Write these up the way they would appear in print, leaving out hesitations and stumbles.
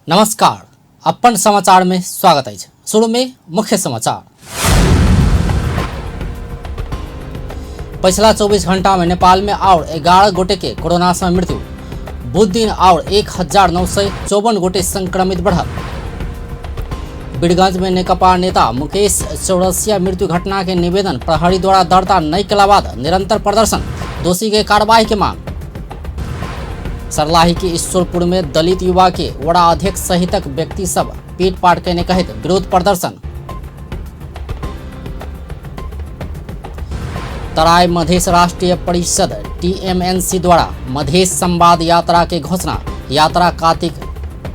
नमस्कार, अपन समाचार में स्वागत है। शुरू में मुख्य समाचार। पिछला 24 घंटा में नेपाल में और 11 गोटे के कोरोना से मृत्यु। बुध दिन और 1954 गोटे संक्रमित बढ़ल। बीरगंज में नेकपा नेता मुकेश चौरसिया मृत्यु घटना के निवेदन प्रहरी द्वारा दर्ता नहीं कला बाद निरंतर प्रदर्शन, दोषी के कार्रवाई की मांग। सर्लाही के ईश्वरपुर में दलित युवा के वड़ा अध्यक्ष सहितक व्यक्ति सब पीट पाट करने कहित विरोध प्रदर्शन। तराई मधेश राष्ट्रीय परिषद TMNC द्वारा मधेश संवाद यात्रा के घोषणा। यात्रा कार्तिक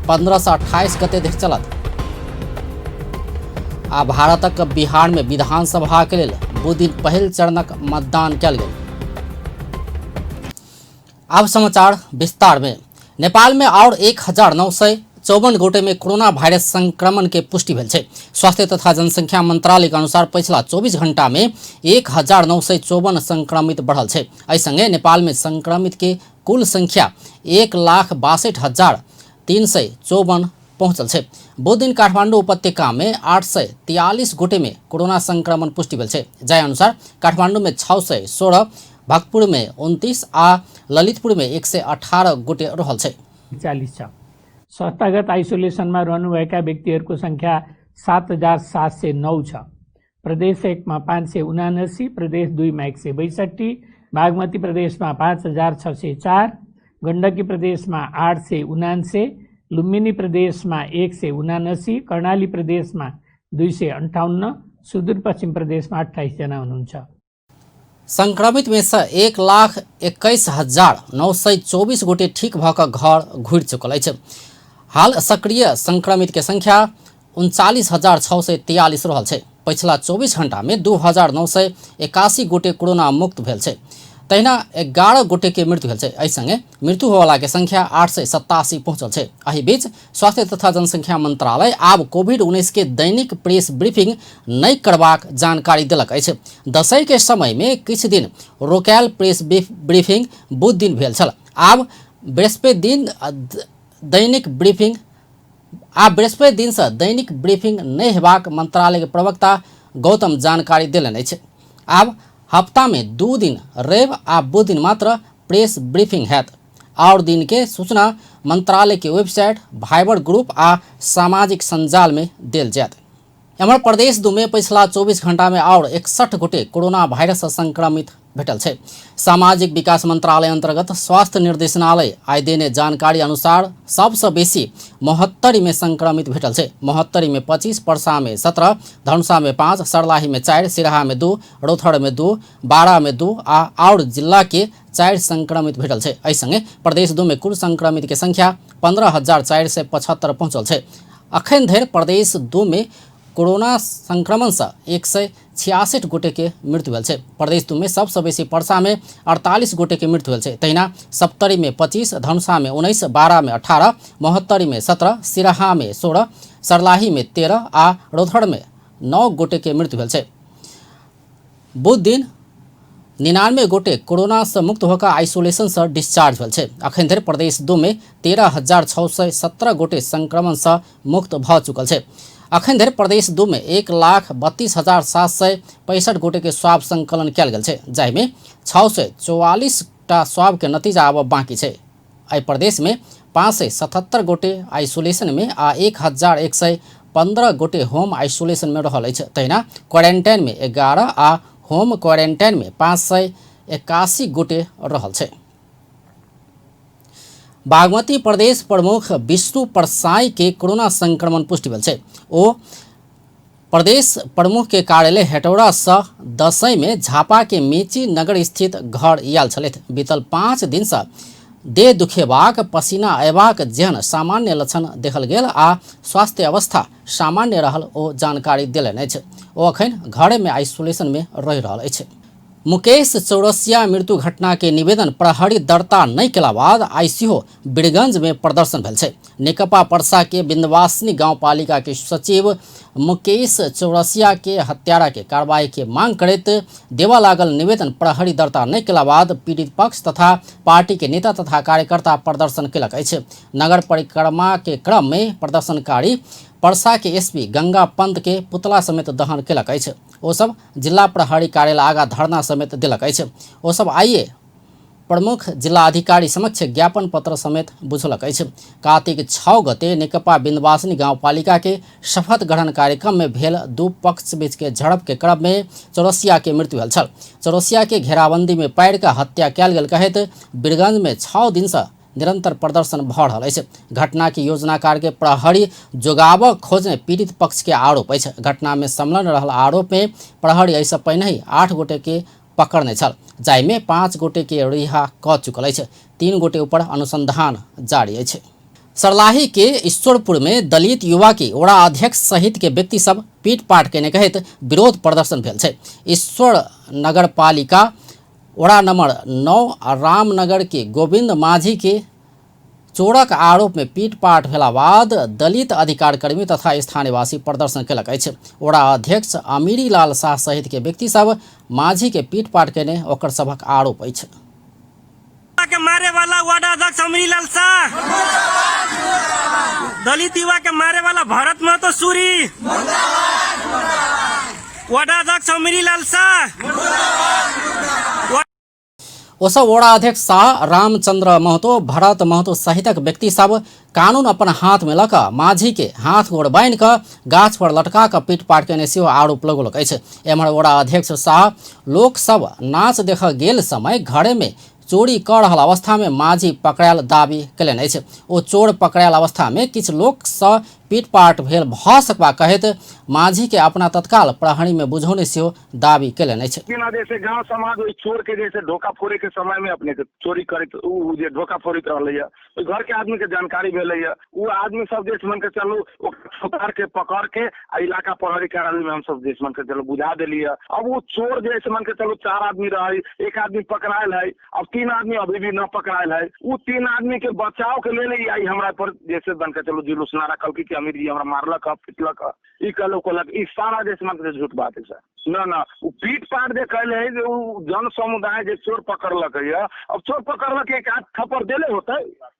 15 से 28 गते धरि चलत। आ भारतक बिहार में विधानसभा के लिए बुध दिन पहिल चरणक मतदान कल गेल। अब समाचार विस्तार में। नेपाल में और 1954 गोटे में कोरोना वायरस संक्रमण के पुष्टि भेल छै। स्वास्थ्य तथा जनसंख्या मंत्रालय के अनुसार पिछला 24 घंटा में 1954 संक्रमित बढ़ल छै। एहि संगे नेपाल में संक्रमित के कुल संख्या 1,62,354 पहुंचल छै। बुध दिन काठमांडू उपत्यका में 843 गोटे में कोरोना संक्रमण पुष्टि भेल छै। जाय अनुसार काठमांडू में 616, भक्तपुर में 29 आ ललितपुर में 118 गोटे रहल छै। 40 छ। संस्थागत आइसोलेसनमा रहनुभएका व्यक्तिहरूको संख्या 7,709 छ। प्रदेश 1 मा 579, प्रदेश 2 मा 162, बागमती प्रदेशमा 5,604, गण्डकी प्रदेशमा 879, लुम्बिनी प्रदेशमा 179, कर्णाली प्रदेशमा 258, सुदूरपश्चिम प्रदेशमा 28 जना हुनुहुन्छ। संक्रमित में से 1,21,924 गोटे ठीक भऽ घर घुरि चुकल अछि। हाल सक्रिय संक्रमित के संख्या 39,643 रहल छै। पिछला 24 घंटा में 2,981 गोटे कोरोना मुक्त भेल छै। तहिना 11 गोटे के मृत्यु भेल छै। एहि संगे मृत्यु होवला के संख्या 887 पहुंचल छै। एहि बीच स्वास्थ्य तथा जनसंख्या मंत्रालय आब कोविड-19 के दैनिक प्रेस ब्रीफिंग नहीं करबाक जानकारी देलक अछि। दशई के समय में किछु दिन रोकायल प्रेस ब्रीफिंग बुध दिन भेल छल। आब बृहस्पति दिन से दैनिक ब्रीफिंग नहीं हेबाक मंत्रालय के प्रवक्ता गौतम जानकारी देलनि अछि। आब हफ्ता में 2 दिन रवि आ बुध दिन मात्र प्रेस ब्रीफिंग हैत। और दिन के सूचना मंत्रालय के वेबसाइट, भाइबर ग्रुप आ सामाजिक संजाल में देल जायत। एम्हर प्रदेश 2 में पिछला 24 घंटा में और 61 गोटे कोरोना वायरस से संक्रमित भेटल छै। सामाजिक विकास मंत्रालय अंतर्गत स्वास्थ्य निर्देशनालय आइ देने जानकारी अनुसार सबसे बेसी 69 में संक्रमित भेटल छै। 69 में 25, पर्सा में 17, धनुषा में 5, सर्लाही में 4, सिराहा में 2, रौथड़ में 2, बारा में 2 और जिला के 4 संक्रमित भेटल छै। एहि संगे प्रदेश 2 में कुल संक्रमित के संख्या 15,475 पहुंचल छै। अखन धरि प्रदेश 2 में कोरोना संक्रमण से 166 गोटे के मृत्यु भेल छै। प्रदेश 2 में सबसे बेसी पर्सा में 48 गोटे के मृत्यु भेल छै। तहिना सप्तरी में 25, धनुषा में 19, बारा में 18, 69 में 17, सिराहा में 16, सर्लाही में 13 आ रौथड़ में 9 गोटे के मृत्यु भेल छै। बुध दिन 99 गोटे कोरोना से मुक्त होकर आइसोलेशन से डिस्चार्ज भेल छै। अखन धरि प्रदेश 2 में 13,617 गोटे संक्रमण से मुक्त भऽ चुकल छै। अखन धरि प्रदेश 2 में 1,32,765 गोटे के स्वाब संकलन कयल गेल छै, जाहिमे 644 टा स्वाब के नतीजा आब बाकी छै। एहि प्रदेश में 577 गोटे आइसोलेशन में आ 1,115 गोटे होम आइसोलेशन में रहल अछि। तहिना क्वारंटाइन में 11 आ होम क्वारंटाइन में 581 गोटे रहल छै। बागमती प्रदेश प्रमुख विष्णु परसाई के कोरोना संक्रमण पुष्टि भेल छै। ओ प्रदेश प्रमुख के कार्यालय हेटौड़ा से दशई में झापा के मेची नगर स्थित घर आयल छलथि। बीतल 5 दिन से देह दुखेबाक, पसीना अयबाक जेहन सामान्य लक्षण देखल गेल आ स्वास्थ्य अवस्था सामान्य रहल ओ जानकारी देलनि अछि। ओ अखन घर में आइसोलेशन में रहि रहल अछि। मुकेश चौरसिया मृत्यु घटना के निवेदन प्रहरी दर्ता नहीं केला बाद आई सेहो बीरगंज में प्रदर्शन भेल छै। नेकपा पर्सा के बिंदवासिनी गांवपालिका के सचिव मुकेश चौरसिया के हत्यारा के कार्रवाई के मांग करैत देवा लागल निवेदन प्रहरी दर्ता नहीं केला बाद पीड़ित पक्ष तथा पार्टी के नेता तथा कार्यकर्ता प्रदर्शन केलक अछि। नगर परिक्रमा के क्रम में प्रदर्शनकारी पर्सा के एसपी गंगा पंत के पुतला समेत दहन केलक अछि। ओ सब जिला प्रहरी कार्यालय आगा धरना समेत देलक अछि। ओ सब आइए प्रमुख जिला अधिकारी समक्ष ज्ञापन पत्र समेत बुझलक अछि। कार्तिक 6 गते नेकपा बिंदवासिनी गांवपालिका के शपथ ग्रहण कार्यक्रम में भेल दू पक्ष बीच के झड़प के क्रम में चौरसिया के मृत्यु भेल छल। चौरसिया के घेराबंदी में पारि कऽ हत्या कयल गेल कहैत बीरगंज में 6 दिन से निरंतर प्रदर्शन भऽ रहल अछि। घटना के योजनाकार के प्रहरी जोगाबऽ खोजने पीड़ित पक्ष के आरोप अछि। घटना में संलग्न रहल आरोप में प्रहरी एहिसँ पहिने 8 गोटे के पकड़ने छल, जाहिमे 5 गोटे के रिहा कऽ चुकल अछि। 3 गोटे ऊपर अनुसंधान जारी अछि। सरलाही के ईश्वरपुर में दलित युवा की ओड़ा अध्यक्ष सहित के व्यक्ति सब पीटपाट केने कहैत विरोध प्रदर्शन भेल छै। ईश्वर नगर पालिका ओड़ा नंबर 9 रामनगर के गोविंद माझी के चोरक आरोप में पीटपाट भेला बाद दलित अधिकार कर्मी तथा स्थानीयवासी प्रदर्शन केलक अछि। ओड़ा अध्यक्ष अमीरी लाल शाह सहित के व्यक्ति सब माझी के पीटपाट केने ओकर सबक आरोप अछि। के मारे वाला वार्ड अध्यक्ष अमीरी लाल शाह, दलित युवा के मारे वाला भारत महतो सूरी, वार्ड अध्यक्ष अमीरी लाल शाह, ओसब ओड़ा अध्यक्ष शाह रामचंद्र महतो भरत महतो सहितक व्यक्ति सब कानून अपन हाथ में लऽ माझी के हाथ गोड़ बांधि कऽ गाछ पर लटका कऽ पीटपाट केने सेहो आरोप लगौलक अछि। एम्हर ओड़ा अध्यक्ष शाह लोक सब नाच देख गेल समय घरे में चोरी कऽ रहल अवस्था में माझी पकड़ायल दाबी कयलनि अछि। ओ चोर पकड़ायल अवस्था में किछु लोक सँ पीटपाट भेल भऽ सकबा कहैत माझी के अपना तत्काल प्रहरी में बुझौने सेहो दाबी कयलनि अछि। जैसे गांव समाज ओहि चोर के जैसे धोखा फोड़े के समय में अपने के चोरी करे जे धोखा फोड़ी रहले है, ओहि घर के आदमी के जानकारी भेले है, वो आदमी सब देश मन के चलो उतार के पकड़ के इलाका प्रहरी कार्यालय में हम सब देश मन के चलो बुझा दिली है। अब वो चोर जैसे मन के चलो 4 आदमी रहे, 1 आदमी पकड़ायल है, अब 3 आदमी अभी भी न पकड़ायल है। वो 3 आदमी के बचाव के लिए आई हमरा पर जैसे बन के चलो जुलूस नारा कल की अमीर जी हमरा मारलक पिटलक ई कहलक ई सारा जैसे मन के झूठ बात है सर। ना वो पीट पाट जे कहले है जे जन समुदाय जे चोर पकड़लक है, अब चोर पकड़लक 1 आध थप्पड़ देले होते,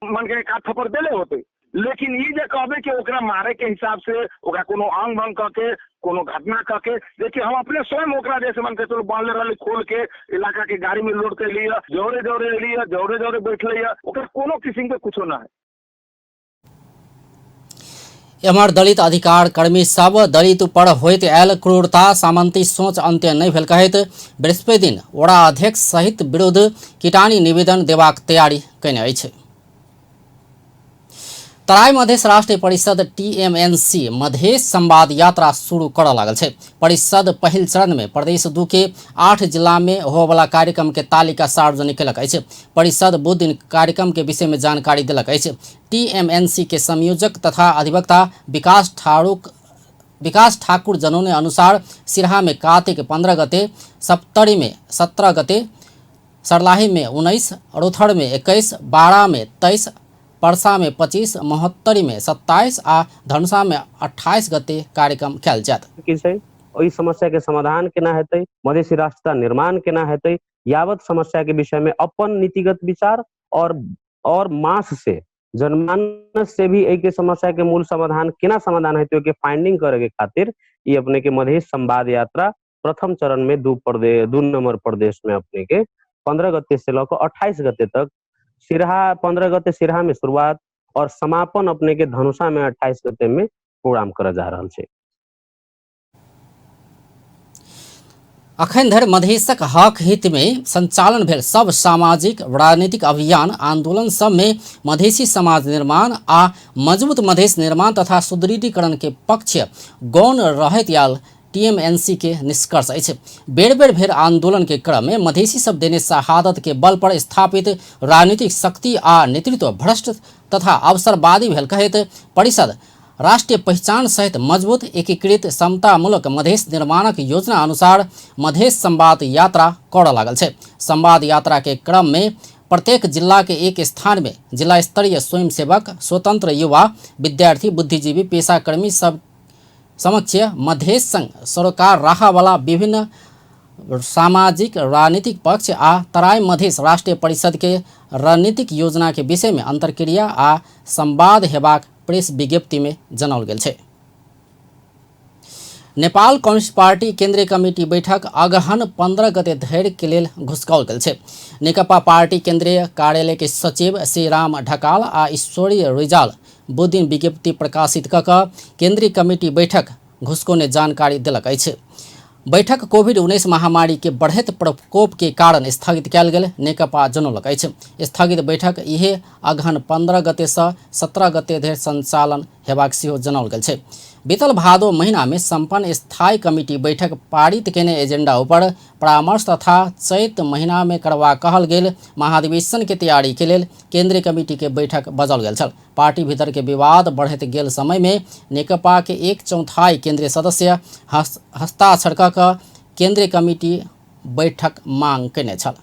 मन के 1 आध थप्पड़ देले होते, लेकिन ई जे कहबे कि ओकरा मारे के हिसाब से ओकरा कोनो अंग भंग करके कोनो घटना करके देखिए हम अपने स्वयं ओकरा जैसे मन के चलो बांधले रहले खोल के इलाका के गाड़ी में लोड कर लिया, जोरे जोरे लिया, जोरे जोरे बैठ लिया, ओकरा कोनो किस्म के कुछो ना है। एम्हर दलित अधिकार कर्मी सब दलित पर होइत आयल क्रूरता सामंती सोच अंत्य नहीं भेल कहैत बृहस्पति दिन ओड़ा अध्यक्ष सहित विरुद्ध कीटानी निवेदन देबाक तैयारी कयने अछि। तराई मधेश राष्ट्रीय परिषद टीएमएनसी मधेश संवाद यात्रा शुरू करऽ लागल छै। परिषद पहिल चरण में प्रदेश 2 के 8 जिला में होबला कार्यक्रम के तालिका सार्वजनिक केलक अछि। परिषद बुध दिन कार्यक्रम के विषय में जानकारी देलक अछि। टीएमएनसी के संयोजक तथा अधिवक्ता विकास ठाकुर जनौने अनुसार सिरहा में कार्तिक 15 गते, सप्तरी में 17 गते, सरलाही में 19, रोथड़ में 21, बारा में 23, पर्सा में 25, महोत्तरी में 27 आ धनुषा में 28 गते कार्यक्रम कयल जायत। ओहि समस्या के समाधान केना हेतै, मधेसी राष्ट्रता निर्माण केना हेतै, यावत समस्या के विषय में अपन नीतिगत विचार और मास से जनमानस से भी एक समस्या के मूल समाधान केना समाधान हेतै के फाइंडिंग करे के खातिर ये अपने के मधेश संवाद यात्रा प्रथम चरण में 2 नंबर प्रदेश में अपने के 15 गते से लेकर 28 गते तक, सिरहा 15 गते सिरहा में शुरुआत और समापन अपने के धनुषा में 28 गते में प्रोग्राम करल जा रहल छै। अखन धरि मधेशक हक हित में संचालन भेल सब सामाजिक राजनीतिक अभियान आंदोलन सब में मधेसी समाज निर्माण आ मजबूत मधेश निर्माण तथा सुदृढ़ीकरण के पक्ष गौण रहैत आयल टीएमएनसी के निष्कर्ष अछि। बेर बेर भेल आंदोलन के क्रम में मधेसी सब देने शहादत के बल पर स्थापित राजनीतिक शक्ति आ नेतृत्व भ्रष्ट तथा अवसरवादी भेल कहैत परिषद राष्ट्रीय पहचान सहित मजबूत एकीकृत समतामूलक मधेश निर्माणक योजना अनुसार मधेश संवाद यात्रा करऽ लागल छै। संवाद यात्रा के क्रम में प्रत्येक जिला के एक स्थान में जिला स्तरीय स्वयंसेवक, स्वतंत्र युवा, विद्यार्थी, बुद्धिजीवी, पेशाकर्मी सब समक्ष मधेश संघ सरोकार राहा वाला विभिन्न सामाजिक राजनीतिक पक्ष आ तराई मधेश राष्ट्रीय परिषद के रणनीतिक योजना के विषय में अंतर्क्रिया आ संवाद हेबाक प्रेस विज्ञप्ति में जनाओल गेल छै। नेपाल कम्युनिस्ट पार्टी केन्द्रीय कमिटी बैठक अगहन 15 गते धरि के लेल घुसकाओल गेल छै। नेकपा पार्टी केन्द्रीय कार्यालय के सचिव श्रीराम ढकाल आ ईश्वरी रिजाल बुध दिन विज्ञप्ति प्रकाशित कऽ कऽ केन्द्रीय कमिटी बैठक घुसकौने जानकारी देलक अछि। बैठक कोविड-19 महामारी के बढ़ैत प्रकोप के कारण स्थगित कयल गेल नेकपा जनौलक अछि। स्थगित बैठक इहे अगहन 15 गते से 17 गते धरि संचालन हेबाक सेहो जनाओल गेल छै। बीतल भादो महीना में संपन्न स्थायी कमिटी बैठक पारित केने एजेंडा ऊपर परामर्श तथा चैत महीना में करवा कहल गेल महाधिवेशन के तैयारी के लेल केंद्रीय कमिटी के बैठक बजाओल गेल छल। पार्टी भीतर के विवाद बढ़ैत गेल समय में नेकपा के 1/4 केंद्रीय सदस्य हस्ताक्षर कऽ कऽ केंद्रीय कमिटी बैठक मांग केने छल।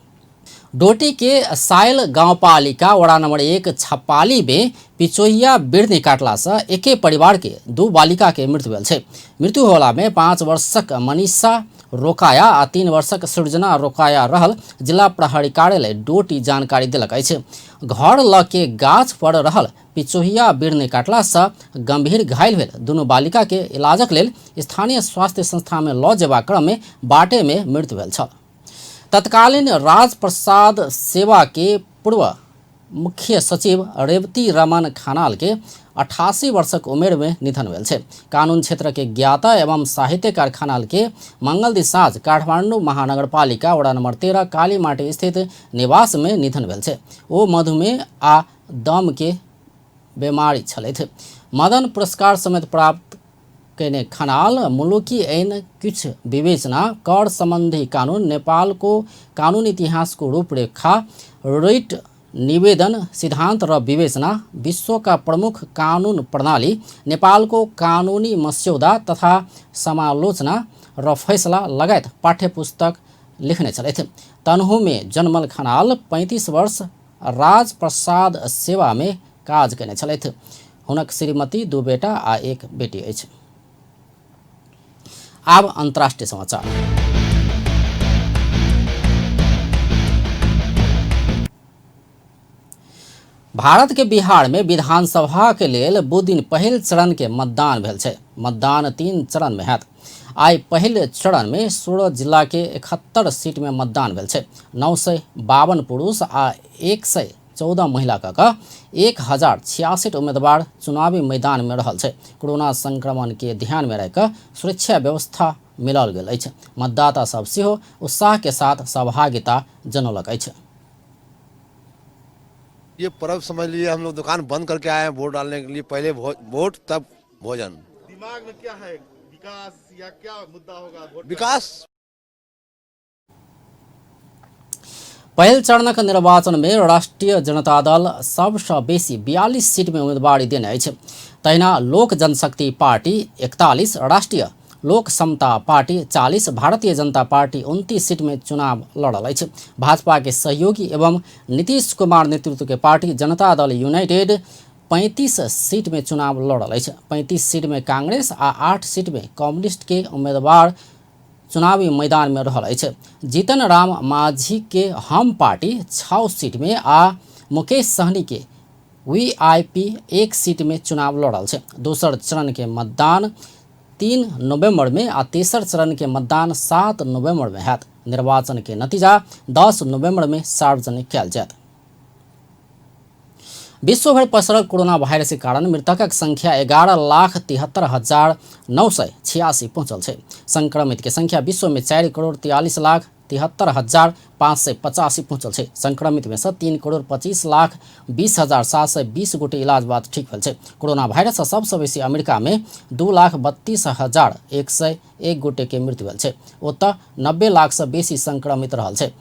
डोटी के साइल गांवपालिका वड़ा नंबर 1 छपाली में पिचोहिया बिरनी काटला से एके परिवार के 2 बालिका के मृत्यु भेल छै। मृत्यु होला में 5 वर्षक मनीषा रोकाया आ 3 वर्षक सृजना रोकाया रहल जिला प्रहरी कार्यालय डोटी जानकारी देलक अछि। घर ल के गाछ पर रहल पिचोहिया बिरनी काटला से गंभीर घायल भेल दुनू बालिका के इलाजक लेल स्थानीय स्वास्थ्य संस्था में लऽ जेबाक क्रम में बाटे में मृत्यु भेल छल। तत्कालीन राजप्रसाद सेवा के पूर्व मुख्य सचिव रेवती रमन खनाल के 88 वर्षक उमेर में निधन भेल छै। कानून क्षेत्र के ज्ञाता एवं साहित्यकार खनाल के मंगल दिन साँझ काठमांडू महानगरपालिका वड़ा नंबर 13 कालीमाटी स्थित निवास में निधन भेल छै। ओ मधुमेह आ दम के बीमारी छलथि। मदन पुरस्कार समेत प्राप्त केने खनाल मुलुकी ऐन किछ विवेचना, कर संबंधी कानून, नेपाल को कानून इतिहास को रूपरेखा, रिट निवेदन सिद्धांत र विवेचना, विश्व का प्रमुख कानून प्रणाली, नेपाल को कानूनी मस्यौदा तथा समालोचना र फैसला लगायत पाठ्यपुस्तक लिखने छलथि। तनहु में जन्मल खनाल 35 वर्ष राजप्रसाद सेवा में काज केने छलथि। हुनक श्रीमती 2 बेटा आ 1 बेटी अछि। अब अंतर्राष्ट्रीय समाचार। भारत के बिहार में विधानसभा के लेल बुध दिन पहिल चरण के मतदान भेल छै। मतदान 3 चरण में हैत। आई पहिल चरण में 16 जिला के 71 सीट में मतदान भेल छै। 952 पुरुष आ 114 महिला कऽ 1066 उम्मीदवार चुनावी मैदान में रहल छै। कोरोना संक्रमण के ध्यान में रखकर सुरक्षा व्यवस्था मिलाल गेल अछि। मतदाता सब सेहो उत्साह के साथ सहभागिता जनौलक अछि। ये पर्व समझ लीजिए, हम लोग दुकान बंद करके आए हैं वोट डालने के लिए। पहले वोट तब भोजन। दिमाग में क्या है, विकास या क्या मुद्दा होगा? विकास। पहिल चरणक निर्वाचन में राष्ट्रीय जनता दल सबसँ बेसी 42 सीट में उम्मीदवारी देने अछि। तहिना लोक जनशक्ति पार्टी 41, राष्ट्रीय लोक समता party 40, Bharatiya Janata party 29 seat में चुनाव लड़ल अछि। भाजपा के सहयोगी एवं नीतीश कुमार नेतृत्व के party Janata Dal United 35 seat में चुनाव लड़ल अछि। 35 सीट में कांग्रेस आ 8 सीट में कम्युनिस्ट के उम्मीदवार चुनावी मैदान में रहल अछि। जीतन राम मांझी के हम पार्टी 6 सीट में आ मुकेश सहनी के वीआईपी 1 सीट में चुनाव लड़ल छै। दोसर चरण के मतदान 3 नवंबर में आ तेसर चरण के मतदान 7 नवंबर में हैत। निर्वाचन के नतीजा 10 नवंबर में सार्वजनिक कयल जायत। विश्व भर पसरल कोरोना वायरस के कारण मृतकक संख्या 11,73,986 पहुंचल छै। संक्रमित के संख्या विश्व में 4,43,73,585 पहुंचल छै। संक्रमित में से 3,25,20,720 गोटे इलाज बाद ठीक भेल छै। कोरोना वायरस सबसे बेसी अमेरिका में 2,32,101 गोटे के मृत्यु भेल छै। ओतऽ 90 लाख से बेसी संक्रमित रहल छै।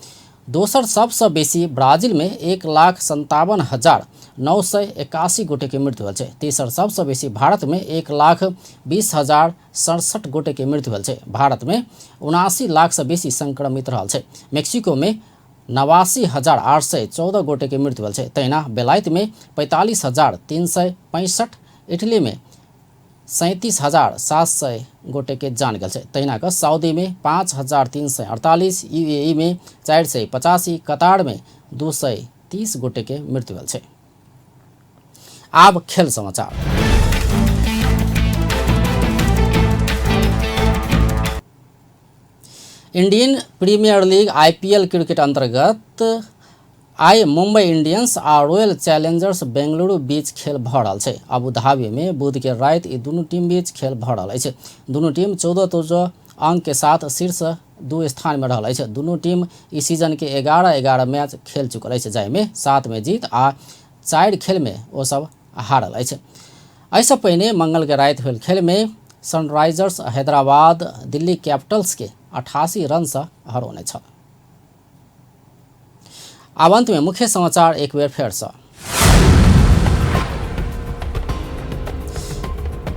दोसर सबसे बेसी ब्राजील में 1,57,981 गोटे के मृत्यु भेल छै। तेसर सबसे बेसी भारत में 1,20,067 गोटे के मृत्यु भेल छै। भारत में 79 लाख से बेसी संक्रमित रहल छै। मेक्सिको में 89,814 गोटे के मृत्यु भेल छै। तहिना बेलायत में 45,365, इटली में 37,700 गोटे के जान गेल छै। तहिना कऽ सऊदी में 5,348, यूएई में 485, कतार में 230 गोटे के मृत्यु भेल छै। आब खेल समाचार। Indian Premier League IPL cricket अंतर्गत आइ मुंबई इंडियंस आ रॉयल चैलेंजर्स बेंगलुरु बीच खेल भऽ रहल छै। अबू धाबी में बुध के राति ई दुनू टीम बीच खेल भऽ रहल अछि। दुनू टीम 14 अंक के साथ शीर्ष 2 स्थान में रहल अछि। दुनू टीम ई सीजन के 11 मैच खेल चुकल अछि, जाहिमे 7 में जीत आ 4 खेल में ओ सब हारल अछि। एहिसँ पहिने मंगल के राति भेल खेल में सनराइजर्स हैदराबाद दिल्ली कैपिटल्स के 88 रन से हरौने छल। आब अंत में मुख्य समाचार एक बेर फेर से।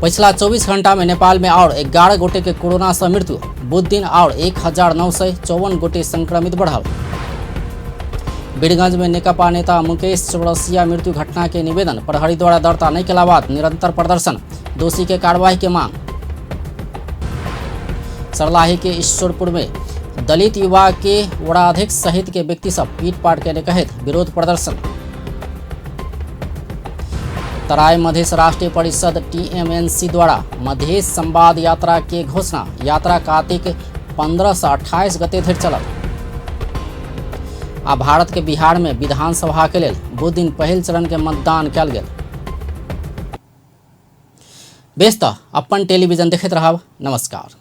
पिछला 24 घंटा में नेपाल में और 11 गोटे के कोरोना से मृत्यु। बुध दिन और 1954 गोटे संक्रमित बढ़ल। वीरगंज में नेकपा नेता मुकेश चौरसिया मृत्यु घटना के निवेदन प्रहरी द्वारा दर्ता नहीं केला बाद निरंतर प्रदर्शन, दोषी के कार्रवाई के मांग। सरलाही के ईश्वरपुर में दलित युवा के वड़ाध्यक्ष सहित के व्यक्ति सब पीट-पाट के कहत विरोध प्रदर्शन। तराई मधेश राष्ट्रीय परिषद TMNC द्वारा मधेश संवाद यात्रा के घोषणा। यात्रा कार्तिक 15 से 28 गते धरि चलत। आ भारत के बिहार में विधानसभा के लेल बुध दिन पहिल चरण के मतदान कयल गेल। बेस तऽ अपन टेलीविजन देखैत रहब। नमस्कार।